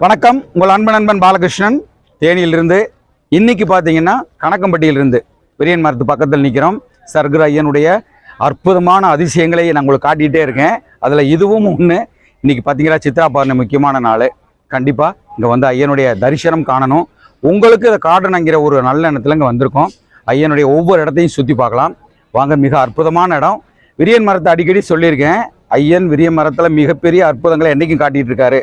வணக்கம். உங்கள் அன்பு நண்பன் பாலகிருஷ்ணன் தேனியிலிருந்து. இன்னைக்கு பார்த்தீங்கன்னா கணக்கம்பட்டியிலிருந்து விரியன் மரத்து பக்கத்தில் நிற்கிறோம். சர்க்குரு ஐயனுடைய அற்புதமான அதிசயங்களை நான் உங்களுக்கு காட்டிகிட்டே இருக்கேன். அதில் இதுவும் ஒன்று. இன்னைக்கு பார்த்தீங்கன்னா சித்ரா பௌர்ணமி முக்கியமான நாள். கண்டிப்பாக இங்கே வந்து ஐயனுடைய தரிசனம் காணணும். உங்களுக்கு இதை காட்டணுங்கிற ஒரு நல்ல எண்ணத்தில் இங்கே வந்திருக்கோம். ஐயனுடைய ஒவ்வொரு இடத்தையும் சுற்றி பார்க்கலாம் வாங்க. மிக அற்புதமான இடம். விரியன் மரத்தை அடிக்கடி சொல்லியிருக்கேன். ஐயன் விரிய மரத்தில் மிகப்பெரிய அற்புதங்களை என்றைக்கும் காட்டிகிட்டு இருக்காரு.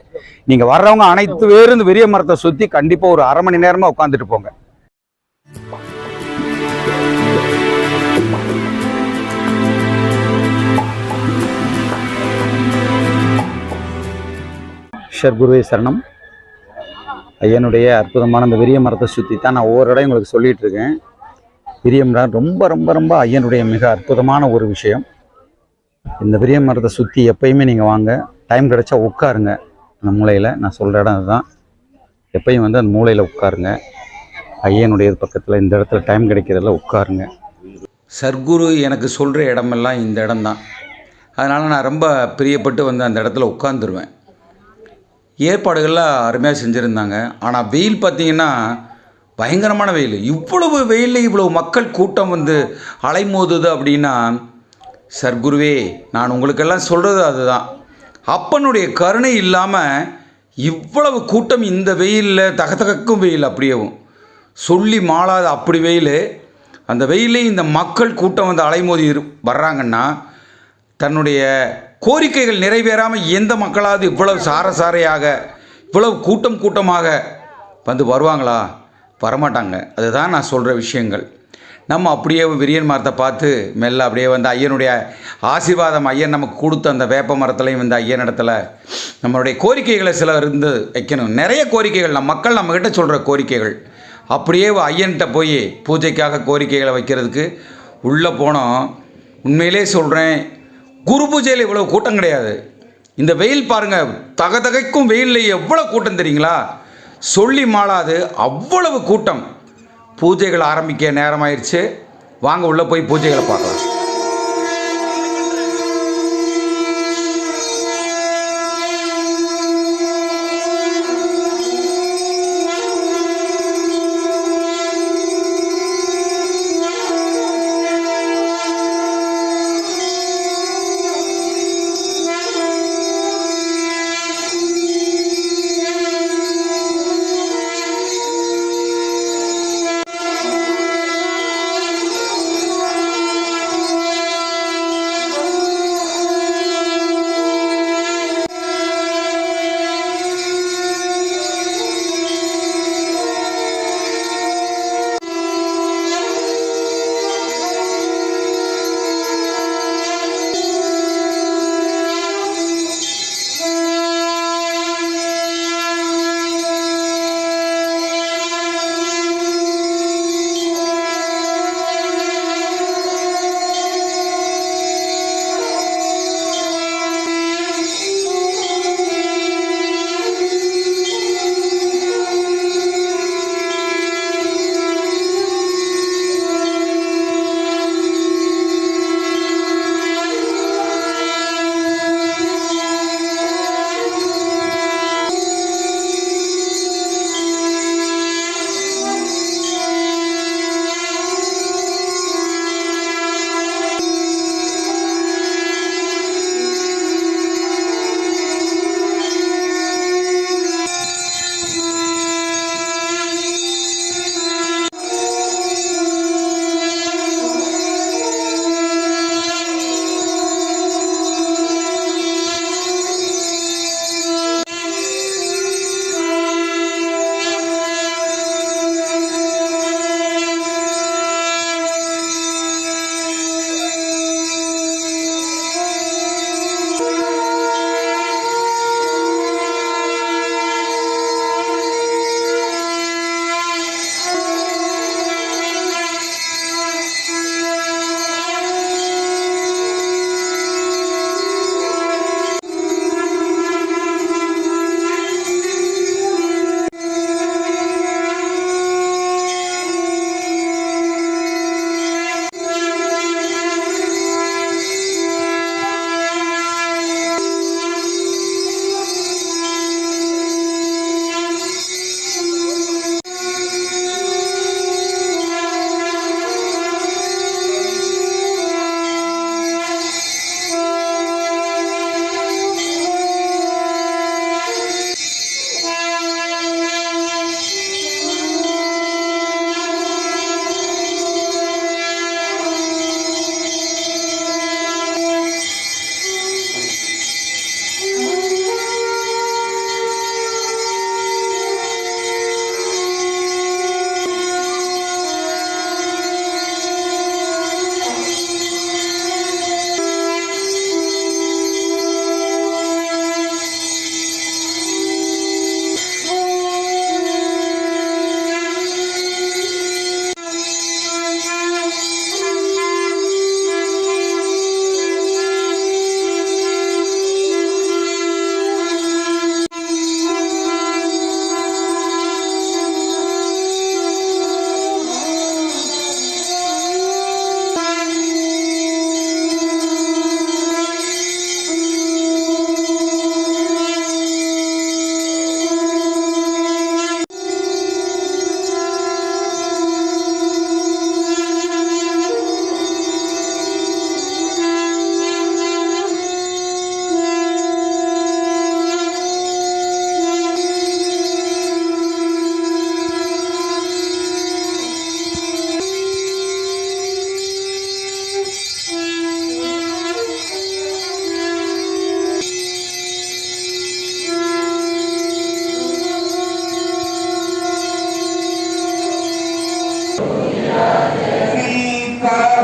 நீங்கள் வர்றவங்க அனைத்து பேரும் இந்த விரிய மரத்தை சுற்றி கண்டிப்பாக ஒரு அரை மணி நேரமாக உட்காந்துட்டு போங்க. குருவே சரணம். ஐயனுடைய அற்புதமான இந்த விரிய மரத்தை சுற்றி தான் நான் ஒவ்வொரு இடம் உங்களுக்கு சொல்லிகிட்டு இருக்கேன். விரிய மரம் ரொம்ப ரொம்ப ரொம்ப ஐயனுடைய மிக அற்புதமான ஒரு விஷயம். இந்த விரிய மரத்தை சுற்றி எப்பயுமே நீங்கள் வாங்க. டைம் கிடச்சா உட்காருங்க. அந்த மூலையில் நான் சொல்கிற இடம் அதுதான். எப்பயும் வந்து அந்த மூலையில் உட்காருங்க. ஐயனுடைய பக்கத்தில் இந்த இடத்துல டைம் கிடைக்கிறதில்ல, உட்காருங்க. சர்க்குரு எனக்கு சொல்கிற இடமெல்லாம் இந்த இடம்தான். அதனால் நான் ரொம்ப பிரியப்பட்டு வந்து அந்த இடத்துல உட்காந்துருவேன். ஏற்பாடுகள்லாம் அருமையாக செஞ்சுருந்தாங்க. ஆனால் வெயில் பார்த்திங்கன்னா பயங்கரமான வெயில். இவ்வளவு வெயிலில் இவ்வளவு மக்கள் கூட்டம் வந்து அலைமோதுது அப்படின்னா, சர்க்குருவே நான் உங்களுக்கெல்லாம் சொல்கிறது அதுதான். அப்பனுடைய கருணை இல்லாமல் இவ்வளவு கூட்டம் இந்த வெயிலில் தகதகக்கும் வெயில் அப்படியேவும் சொல்லி மாளாத அப்படி வெயில். அந்த வெயிலே இந்த மக்கள் கூட்டம் வந்து அலைமோதி வர்றாங்கன்னா, தன்னுடைய கோரிக்கைகள் நிறைவேறாமல் எந்த மக்களாவது இவ்வளவு சாரையாக இவ்வளவு கூட்டமாக வந்து வருவாங்களா? வரமாட்டாங்க. அதுதான் நான் சொல்கிற விஷயங்கள். நம்ம அப்படியே விரியன் மரத்தை பார்த்து மெல்ல அப்படியே வந்து ஐயனுடைய ஆசீர்வாதம் ஐயன் நமக்கு கொடுத்த அந்த வேப்ப மரத்துலையும் வந்து ஐயன் இடத்துல நம்மளுடைய கோரிக்கைகளை சில இருந்து வைக்கணும். நிறைய கோரிக்கைகள் மக்கள் நம்மக்கிட்ட சொல்கிற கோரிக்கைகள் அப்படியே ஐயன்கிட்ட போய் பூஜைக்காக கோரிக்கைகளை வைக்கிறதுக்கு உள்ளே போனோம். உண்மையிலே சொல்கிறேன், குரு பூஜையில் இவ்வளோ கூட்டம் கிடையாது. இந்த வெயில் பாருங்கள், தகதகைக்கும் வெயிலில் எவ்வளோ கூட்டம் தெரியுங்களா? சொல்லி மாளாது அவ்வளவு கூட்டம். பூஜைகள் ஆரம்பிக்க நேரமாயிருச்சு. வாங்க உள்ளே போய் பூஜைகளை பார்க்கலாம்.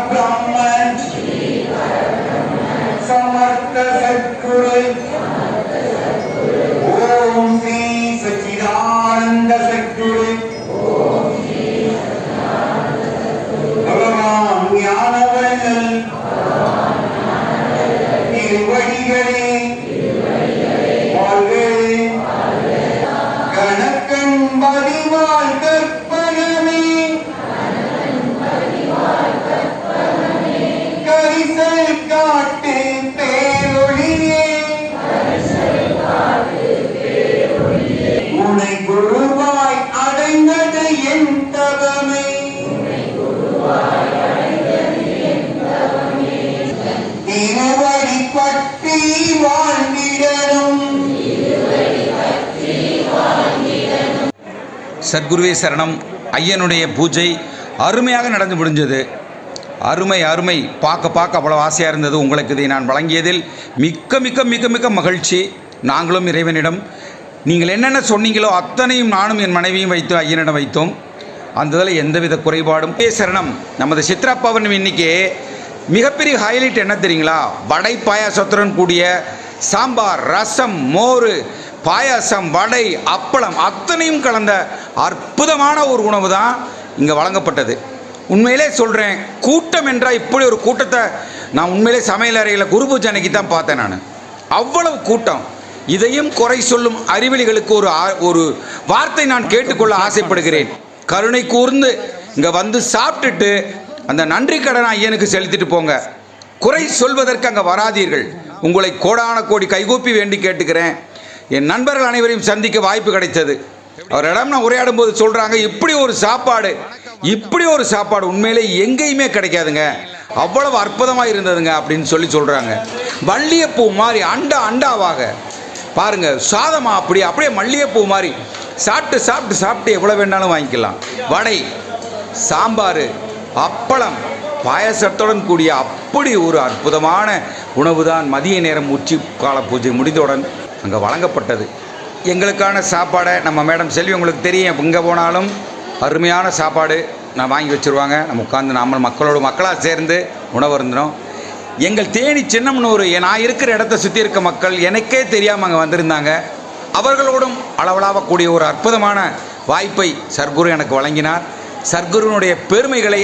ब्रह्मन समर्थ सद्गुरु ओम श्री सच्चिदानंद सद्गुरु भगवान ज्ञानवल्लल திருவடிகளே வாழ்க. கணக்கன் பதிவாள் கற்பனமே கரிசல் காட்டு பேரொழியே உனை குருவாய் அடைந்தது என் தவமே திருவடி பற்றி வாழ்ந்திடணும். சத்குருவே சரணம். ஐயனுடைய பூஜை அருமையாக நடந்து முடிஞ்சது. அருமை அருமை. பார்க்க அவ்வளோ ஆசையாக இருந்தது. உங்களுக்கு இதை நான் வழங்கியதில் மிக்க மிக்க மிக மிக மகிழ்ச்சி. நாங்களும் இறைவனிடம் நீங்கள் என்னென்ன சொன்னீங்களோ அத்தனையும் நானும் என் மனைவியும் வைத்து ஐயனிடம் வைத்தோம். அந்த இதில் எந்தவித குறைபாடும் சரணம். நமது சித்ரா பௌர்ணமி இன்னைக்கு மிகப்பெரிய ஹைலைட் என்ன தெரியுங்களா? வடை பாயாசத்துடன் கூடிய சாம்பார், ரசம், மோர், பாயாசம், வடை, அப்பளம் அத்தனையும் கலந்த அற்புதமான ஒரு உணவு தான் இங்கே வழங்கப்பட்டது. உண்மையிலே சொல்கிறேன், கூட்டம் என்றால் இப்படி ஒரு கூட்டத்தை நான் உண்மையிலே சமையல் அறையில் குரு பூஜை அன்னைக்கு தான் பார்த்தேன். நான் அவ்வளவு கூட்டம். இதையும் குறை சொல்லும் அறிவிலிகளுக்கு ஒரு வார்த்தை நான் கேட்டுக்கொள்ள ஆசைப்படுகிறேன். கருணை கூர்ந்து இங்கே வந்து சாப்பிட்டுட்டு அந்த நன்றி கடனை ஐயனுக்கு செலுத்திட்டு போங்க. குறை சொல்வதற்கு அங்கே வராதீர்கள். உங்களை கோடான கோடி கைகூப்பி வேண்டி கேட்டுக்கிறேன். என் நண்பர்கள் அனைவரையும் சந்திக்க வாய்ப்பு கிடைத்தது. அவரிடம் நான் உரையாடும் போது சொல்கிறாங்க, இப்படி ஒரு சாப்பாடு உண்மையிலே எங்கேயுமே கிடைக்காதுங்க, அவ்வளவு அற்புதமாக இருந்ததுங்க அப்படின்னு சொல்கிறாங்க. மல்லிகைப்பூ மாதிரி அண்டாவாக பாருங்க, சாதமா அப்படியே மல்லிகைப்பூ மாதிரி சாப்பிட்டு எவ்வளோ வேணாலும் வாங்கிக்கலாம். வடை, சாம்பார், அப்பளம், பாயசத்துடன் கூடிய அப்படி ஒரு அற்புதமான உணவு தான் மதிய நேரம் உச்சி கால பூஜை முடிந்தவுடன் அங்கே வழங்கப்பட்டது. எங்களுக்கான சாப்பாடை நம்ம மேடம் செல்வி உங்களுக்கு தெரியும், எங்கே போனாலும் அருமையான சாப்பாடு நான் வாங்கி வச்சுருவாங்க. நம்ம உட்காந்து மக்களாக சேர்ந்து உணவு இருந்தோம். எங்கள் தேனி சின்னம்னூர் நான் இருக்கிற இடத்த சுற்றி இருக்க மக்கள் எனக்கே தெரியாமல் அங்கே வந்திருந்தாங்க. அவர்களோடும் அளவலாவக்கூடிய ஒரு அற்புதமான வாய்ப்பை சர்க்குரு எனக்கு வழங்கினார். சர்க்குருனுடைய பெருமைகளை,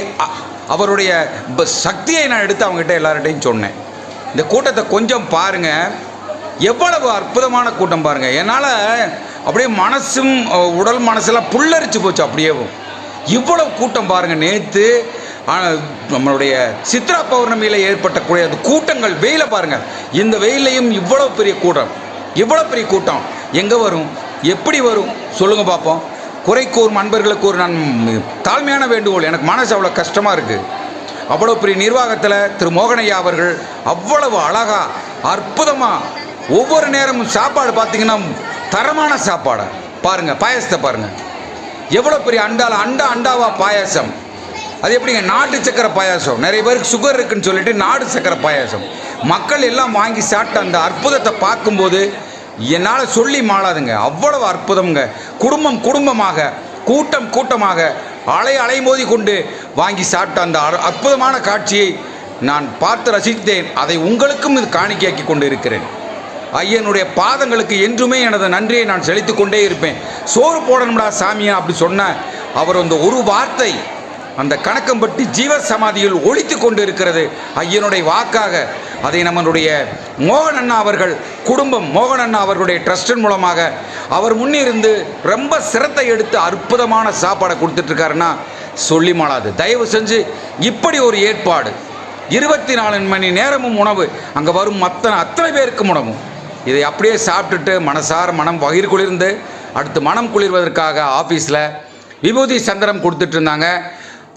அவருடைய சக்தியை நான் எடுத்து அவங்ககிட்ட எல்லார்கிட்டையும் சொன்னேன். இந்த கூட்டத்தை கொஞ்சம் பாருங்கள், எவ்வளவு அற்புதமான கூட்டம் பாருங்கள். என்னால் அப்படியே உடல் மனசெல்லாம் புல்லரிச்சு போச்சு. அப்படியே இவ்வளவு கூட்டம் பாருங்கள். நேற்று நம்மளுடைய சித்ரா பௌர்ணமியில் ஏற்பட்டக்கூடிய அந்த கூட்டங்கள், வெயிலை பாருங்கள். இந்த வெயிலையும் இவ்வளோ பெரிய கூட்டம் எங்கே வரும், எப்படி வரும் சொல்லுங்கள் பார்ப்போம். குறை கூறும் அன்பர்களுக்கு ஒரு நான் தாழ்மையான வேண்டுகோள். எனக்கு மனசு அவ்வளோ கஷ்டமாக இருக்குது. அவ்வளோ பெரிய நிர்வாகத்தில் திரு மோகனையா அவர்கள் அவ்வளவு அழகாக அற்புதமாக ஒவ்வொரு நேரமும் சாப்பாடு பார்த்தீங்கன்னா தரமான சாப்பாடை பாருங்கள். பாயசத்தை பாருங்கள், எவ்வளோ பெரிய அண்டாவா பாயாசம். அது எப்படிங்க, நாட்டு சக்கரை பாயாசம். நிறைய பேருக்கு சுகர் இருக்குன்னு சொல்லிட்டு நாட்டு சக்கரை பாயாசம். மக்கள் எல்லாம் வாங்கி சாப்பிட்ட அந்த அற்புதத்தை பார்க்கும்போது என்னால் சொல்லி மாளாதுங்க. அவ்வளவு அற்புதம்ங்க. குடும்பமாக கூட்டமாக அலைமோதி கொண்டு வாங்கி சாப்பிட்ட அந்த அற்புதமான காட்சியை நான் பார்த்து ரசித்தேன். அதை உங்களுக்கும் இது காணிக்கையாக்கி கொண்டு இருக்கிறேன். ஐயனுடைய பாதங்களுக்கு என்றுமே எனது நன்றியை நான் செலுத்திக் கொண்டே இருப்பேன். சோறு போடணும்டா சாமியா அப்படி சொன்ன அவர் அந்த ஒரு வார்த்தை அந்த கணக்கம்பட்டி ஜீவ சமாதியில் ஒழித்து கொண்டு இருக்கிறது ஐயனுடைய வாக்காக. அதை நம்மளுடைய மோகன் அண்ணா அவர்கள் மோகன் அண்ணா அவர்களுடைய ட்ரஸ்டின் மூலமாக அவர் முன்னிருந்து ரொம்ப சிரத்தை எடுத்து அற்புதமான சாப்பாடை கொடுத்துட்ருக்காருன்னா சொல்லி மாளாது. தயவு செஞ்சு இப்படி ஒரு ஏற்பாடு 24 மணி நேரமும் உணவு, அங்கே வரும் அத்தனை பேருக்கும் உணவும். இதை அப்படியே சாப்பிட்டுட்டு மனம் வயிறு குளிர்ந்து அடுத்து மனம் குளிர்வதற்காக ஆஃபீஸில் விபூதி சந்திரம் கொடுத்துட்டு இருந்தாங்க.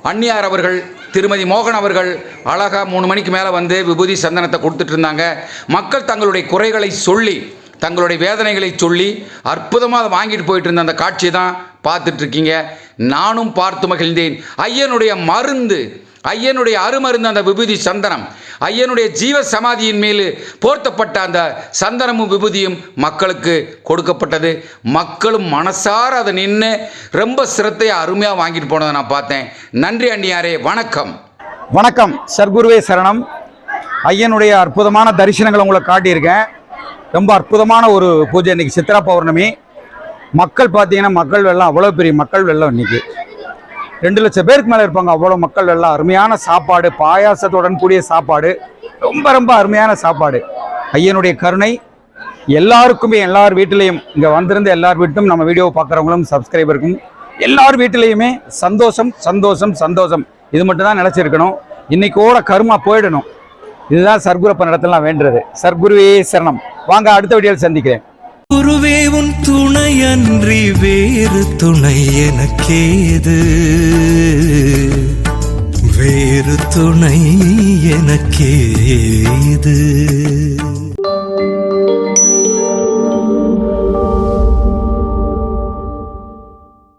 அன்னியார் அவர்கள், திருமதி மோகன் அவர்கள் அழகாக 3 மணிக்கு மேலே வந்து விபூதி சந்தனத்தை கொடுத்துட்டு இருந்தாங்க. மக்கள் தங்களுடைய குறைகளை சொல்லி, தங்களுடைய வேதனைகளை சொல்லி அற்புதமாக வாங்கிட்டு போயிட்டு இருந்த அந்த காட்சி தான் பார்த்துட்ருக்கீங்க. நானும் பார்த்து மகிழ்ந்தேன். ஐயனுடைய மருந்து, ஐயனுடைய அருமருந்து அந்த விபூதி சந்தனம், ஐயனுடைய ஜீவ சமாதியின் மேல் போர்த்தப்பட்ட அந்த சந்தனமும் விபூதியும் மக்களுக்கு கொடுக்கப்பட்டது. மக்களும் மனசார அதை நின்று ரொம்ப சிரத்தையாக அருமையாக வாங்கிட்டு போனதை நான் பார்த்தேன். நன்றி அண்ணியாரே, வணக்கம். வணக்கம். சர்க்குருவே சரணம். ஐயனுடைய அற்புதமான தரிசனங்களை உங்களை காட்டியிருக்கேன். ரொம்ப அற்புதமான ஒரு பூஜை. இன்னைக்கு சித்ரா பௌர்ணமி. மக்கள் பார்த்தீங்கன்னா மக்கள் வெள்ளம், அவ்வளோ பெரிய மக்கள் வெள்ளம். இன்னைக்கு 2 லட்சம் பேருக்கு மேலே இருப்பாங்க. அவ்வளோ மக்கள் வெள்ளம். அருமையான சாப்பாடு, பாயாசத்துடன் கூடிய சாப்பாடு, ரொம்ப ரொம்ப அருமையான சாப்பாடு. ஐயனுடைய கருணை எல்லாருக்குமே, எல்லார் வீட்டிலையும், இங்கே வந்திருந்த எல்லார் வீட்டும், நம்ம வீடியோ பார்க்குறவங்களும் சப்ஸ்கிரைபருக்கும் எல்லார் வீட்டிலையுமே சந்தோஷம் சந்தோஷம் சந்தோஷம். இது மட்டும் தான் நினச்சிருக்கணும். இன்னைக்கோட கருமா போயிடணும். இதுதான் சர்க்குரப்பன் இடத்துல நான் வேண்டுறது. சர்க்குருவே சரணம். வாங்க, அடுத்த வீடியோவில் சந்திக்கிறேன். குருவே உன் துணை அன்றி வேறு துணை எனக்கேது, வேறு துணை எனக்கேது.